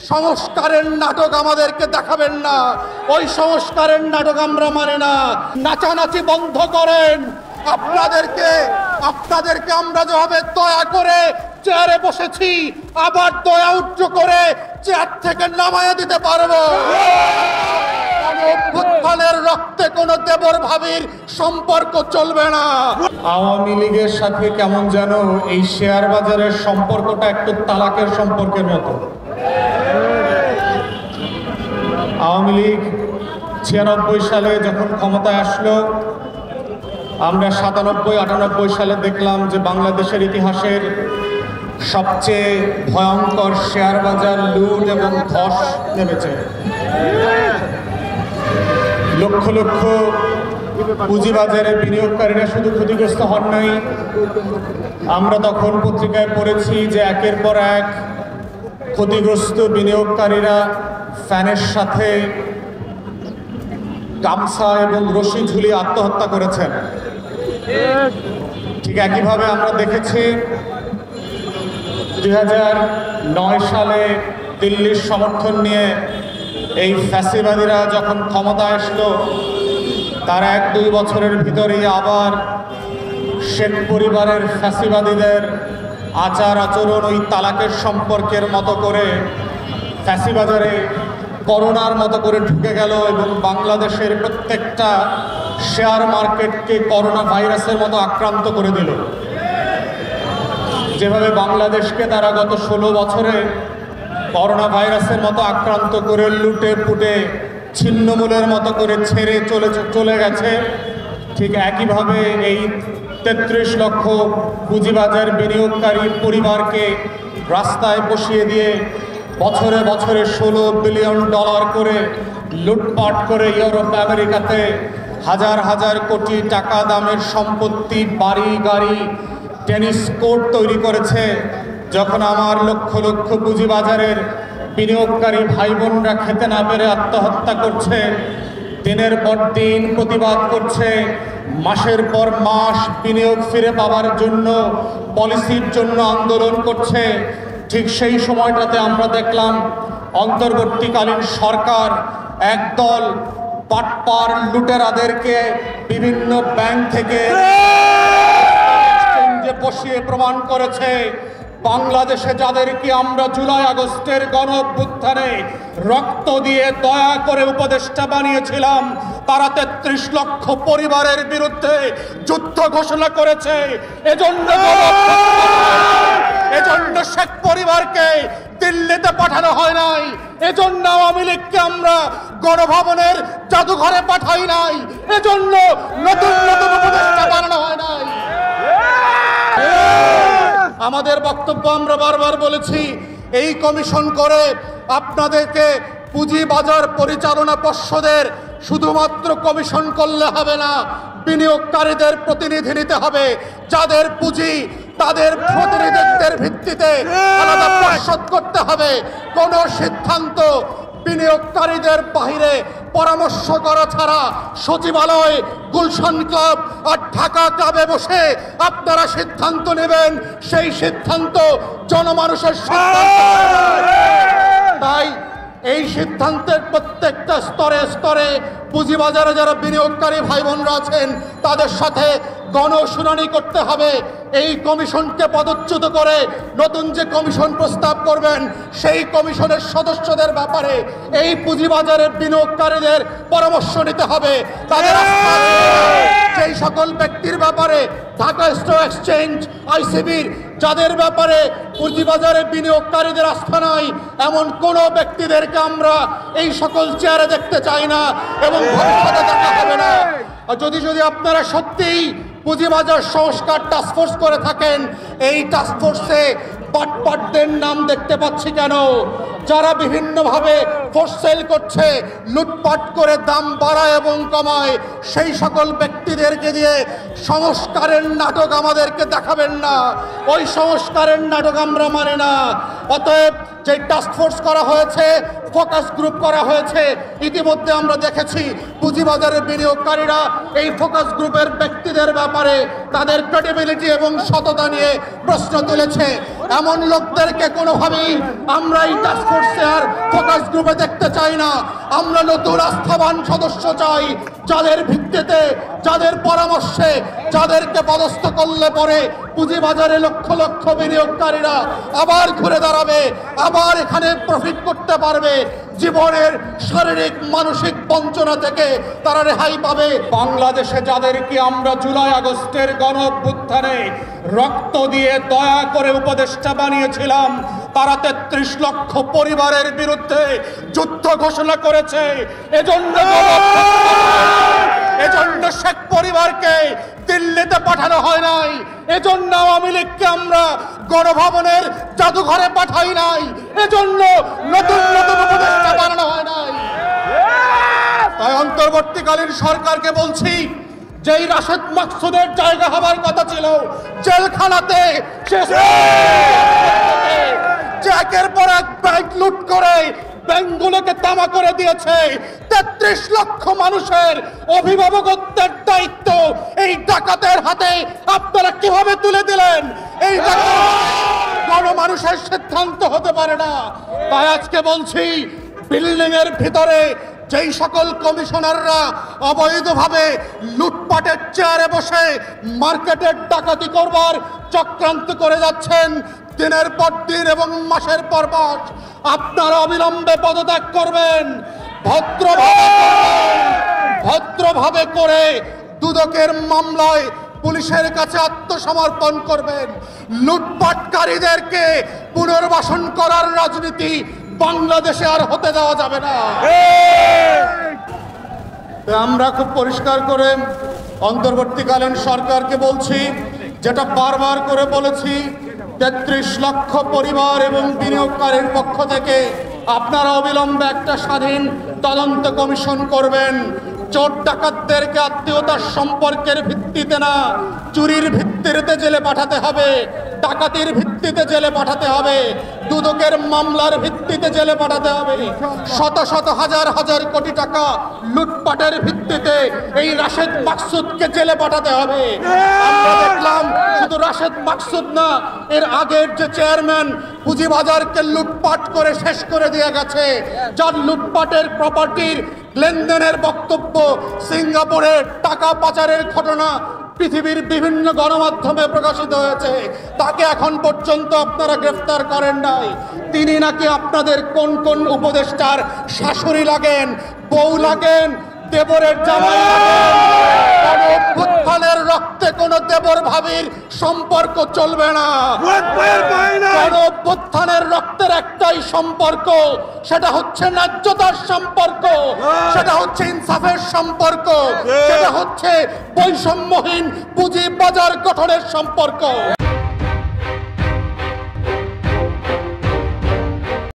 সংস্কারের নাটক আমাদেরকে দেখাবেন না। ওই সংস্কারের নাটক আমরা মানি না। নাচানাচি বন্ধ করেন। আপনাদেরকে আমরা যেভাবে দয়া করে চেয়ারে বসেছি, আবার দয়া উচ্চ করে চেয়ার থেকে নামায়া দিতে পারবো। অভ্যুত্থানের রক্তে কোনো দেবর ভাবির সম্পর্ক চলবে না। আওয়ামী লীগের সাথে কেমন যেন এই শেয়ার বাজারের সম্পর্কটা একটু তালাকের সম্পর্কের মতো। আওয়ামী লীগ 96 সালে যখন ক্ষমতায় আসলো, আমরা 97-98 সালে দেখলাম যে বাংলাদেশের ইতিহাসের সবচেয়ে ভয়ঙ্কর শেয়ার বাজার লুট এবং ধস নেমেছে। লক্ষ লক্ষ পুঁজিবাজারে বিনিয়োগকারীরা শুধু ক্ষতিগ্রস্ত হন নাই, আমরা তখন পত্রিকায় পড়েছি যে একের পর এক ক্ষতিগ্রস্ত বিনিয়োগকারীরা ফ্যানের সাথে গামছা এবং রশি ঝুলিয়ে আত্মহত্যা করেছেন। ঠিক একইভাবে আমরা দেখেছি 2009 সালে দিল্লির সমর্থন নিয়ে এই ফ্যাসিবাদীরা যখন ক্ষমতায় আসলো, তার 1-2 বছরের ভিতরেই আবার শেখ পরিবারের ফ্যাসিবাদীদের আচার আচরণ ওই তালাকের সম্পর্কের মতো করে ফ্যাসিবাজারে করোনার মতো করে ঢুকে গেল এবং বাংলাদেশের প্রত্যেকটা শেয়ার মার্কেটকে করোনা ভাইরাসের মতো আক্রান্ত করে দিল। যেভাবে বাংলাদেশকে তারা গত 16 বছরে করোনা ভাইরাসের মতো আক্রান্ত করে লুটে পুটে ছিন্নমূলের মতো করে ছেড়ে চলে গেছে, ঠিক একইভাবে এই 33 লক্ষ পুঁজিবাজার বিনিয়োগকারী পরিবারকে রাস্তায় বসিয়ে দিয়ে বছরে বছরে $16 বিলিয়ন করে লুটপাট করে ইউরোপ আমেরিকাতে হাজার হাজার কোটি টাকা দামের সম্পত্তি, বাড়ি গাড়ি, টেনিস কোর্ট তৈরি করেছে। যখন আমার লক্ষ লক্ষ পুঁজিবাজারের বিনিয়োগকারী ভাই বোনরা খেতে না পেরে আত্মহত্যা করছে, দিনের পর দিন প্রতিবাদ করছে, মাসের পর মাস বিনিয়োগ ফিরে পাওয়ার জন্য, পলিসির জন্য আন্দোলন করছে, ঠিক সেই সময়টাতে আমরা দেখলাম অন্তর্বর্তীকালীন সরকার একদল পাটপার লুটেরাদেরকে বিভিন্ন ব্যাংক থেকে বসিয়ে প্রমাণ করেছে বাংলাদেশে যাদেরকে আমরা জুলাই আগস্টের গণ অভ্যুত্থানে রক্ত দিয়ে দয়া করে উপদেষ্টা বানিয়েছিলাম, তারা 33 লক্ষ পরিবারের বিরুদ্ধে যুদ্ধ ঘোষণা করেছে। এজন্য শেখ পরিবারকে দিল্লিতে পাঠানো হয় নাই, এজন্য আওয়ামী লীগকে আমরা গণভবনের জাদুঘরে পাঠাই নাই, এজন্য নতুন নতুন উপদেষ্টা বানানো হয় নাই। আমাদের বক্তব্য আমরা বারবার বলেছি, এই কমিশন করে আপনাদেরকে পুঁজিবাজার পরিচালনা পর্ষদের শুধুমাত্র কমিশন করলে হবে না, বিনিয়োগকারীদের প্রতিনিধি নিতে হবে। যাদের পুঁজি তাদের প্রতিনিধিত্বের ভিত্তিতে আলাদা পর্ষদ করতে হবে। কোনো সিদ্ধান্ত বিনিয়োগকারীদের বাইরে পরামর্শ করা ছাড়া সচিবালয়, গুলশান ক্লাব আর ঢাকা ক্লাবে বসে আপনারা সিদ্ধান্ত নেবেন, সেই সিদ্ধান্ত জনমানুষের সিদ্ধান্ত। তাই এই সিদ্ধান্তের প্রত্যেকটা স্তরে স্তরে পুঁজিবাজারে যারা বিনিয়োগকারী ভাই বোনরা আছেন তাদের সাথে গণশুনানি করতে হবে। এই কমিশনকে পদচ্যুত করে নতুন যে কমিশন প্রস্তাব করবেন সেই কমিশনের সদস্যদের ব্যাপারে এই পুঁজিবাজারের বিনিয়োগকারীদের পরামর্শ নিতে হবে। তাদের সেই সকল ব্যক্তির ব্যাপারে ঢাকা স্টক এক্সচেঞ্জ, আইসিবির যাদের ব্যাপারে পুঁজিবাজারে বিনিয়োগকারীদের আস্থা নাই, এমন কোনো ব্যক্তিদেরকে আমরা এই সকল চেয়ারে দেখতে চাই না এবং ভবিষ্যতে দেখা হবে না। যদি আপনারা সত্যিই পুঁজিবাজার সংস্কার টাস্কফোর্স করে থাকেন, এই টাস্কফোর্সে পাটপাটদের নাম দেখতে পাচ্ছি কেন? যারা বিভিন্নভাবে ফোর্স সেল করছে, লুটপাট করে দাম বাড়ায় এবং কমায়, সেই সকল ব্যক্তিদেরকে দিয়ে সংস্কারের নাটক আমাদেরকে দেখাবেন না। ওই সংস্কারের নাটক আমরা মানি না। অতএব যে টাস্কফোর্স করা হয়েছে, ফোকাস গ্রুপ করা হয়েছে, ইতিমধ্যে আমরা দেখেছি পুঁজিবাজারের বিনিয়োগকারীরা এই ফোকাস গ্রুপের ব্যক্তিদের ব্যাপারে তাদের ক্রেডিবিলিটি এবং সততা নিয়ে প্রশ্ন তুলেছে। এমন লোকদেরকে কোনোভাবেই আমরা এই টাস্ক ফোর্সে আর ফোকাস গ্রুপে দেখতে চাই না। আমরা নতুন আস্থাবান সদস্য চাই, যাদের ভিত্তিতে, যাদের পরামর্শে, যাদেরকে পদস্থ করলে পরে পুঁজিবাজারে লক্ষ লক্ষ বিনিয়োগকারীরা আবার ঘুরে দাঁড়াবে, আবার এখানে প্রফিট করতে পারবে, জীবনের শারীরিক মানসিক বঞ্চনা থেকে তারা রেহাই পাবে। বাংলাদেশে যাদেরকে আমরা জুলাই আগস্টের গণ অভ্যুত্থানে রক্ত দিয়ে দয়া করে উপদেষ্টা বানিয়েছিলাম, তারা 33 লক্ষ পরিবারের বিরুদ্ধে যুদ্ধ ঘোষণা করেছে। এজন্য শেখ পরিবারকে দিল্লিতে পাঠানো হয় নাই, এজন্য আওয়ামী লীগকে আমরা গণভবনের জাদুঘরে পাঠাই নাই, এজন্য নতুন নতুন উপদেষ্টা বানানো হয় নাই। তাই অন্তর্বর্তীকালীন সরকারকে বলছি, যেই রাশেদ মাকসুদের জায়গা হবার কথা ছিল জেলখানাতে, যে একের পর এক ব্যাংক লুট করে ব্যাংকগুলোকে তামা করে দিয়েছে, 33 লক্ষ মানুষের অভিভাবকত্বের দায়িত্ব এই ডাকাতের হাতে আপনারা কিভাবে তুলে দিলেন? এই গণমানুষের সিদ্ধান্ত হতে পারে না। তাই আজকে বলছি, বিল্ডিং এর ভিতরে যেই সকল কমিশনাররা অবৈধভাবে লুটপাটের চেয়ারে বসে মার্কেটের ডাকাতি করবার চক্রান্ত করে যাচ্ছেন দিনের পর দিন এবং মাসের পর মাস, আপনারা অবিলম্বে পদত্যাগ করবেন, ভদ্রভাবে করে দুদকের মামলায় পুলিশের কাছে আত্মসমর্পণ করবেন। লুটপাটকারীদেরকে পুনর্বাসন করার রাজনীতি বাংলাদেশে আর হতে দেওয়া যাবে না। আমরা খুব পরিষ্কার করে অন্তর্বর্তীকালীন সরকারকে বলছি, যেটা বারবার করে বলেছি, 33 লক্ষ পরিবার এবং বিনিয়োগকারীর পক্ষ থেকে আপনারা অবিলম্বে একটা স্বাধীন তদন্ত কমিশন করবেন। চোর ডাকাতদেরকে আত্মীয়তার সম্পর্কের ভিত্তিতে না, চুরির ভিত্তিতে জেলে পাঠাতে হবে, ডাকাতির ভিত্তিতে জেলে পাঠাতে হবে, দুদকের মামলার ভিত্তিতে জেলে পাঠাতে হবে। শত শত হাজার হাজার কোটি টাকা লুটপাটের ভিত্তিতে এই রাশেদ মাকসুদকে জেলে পাঠাতে হবে। আমরা দেখলাম শুধু রাশেদ মাকসুদ না, এর আগের যে চেয়ারম্যান পুঁজিবাজারকে লুটপাট করে শেষ করে দিয়ে গেছে, যার লুটপাটের প্রপার্টির লেনদেনের বক্তব্য, সিঙ্গাপুরের টাকা পাচারের ঘটনা পৃথিবীর বিভিন্ন গণমাধ্যমে প্রকাশিত হয়েছে, তাকে এখন পর্যন্ত আপনারা গ্রেফতার করেন নাই। তিনি নাকি আপনাদের কোন কোন উপদেষ্টার শাশুড়ি লাগেন, বউ লাগেন, দেবরের জামাই লাগেন। কোন অভ্যুত্থানের রক্তে কোন দেবর ভাবির সম্পর্ক চলবে না। কোন অভ্যুত্থানের রক্তের একটাই সম্পর্ক, সেটা হচ্ছে ন্যায্যতার সম্পর্ক, সেটা হচ্ছে ইনসাফের সম্পর্ক, সেটা হচ্ছে বৈষম্যহীন পুঁজি বাজার গঠনের সম্পর্ক।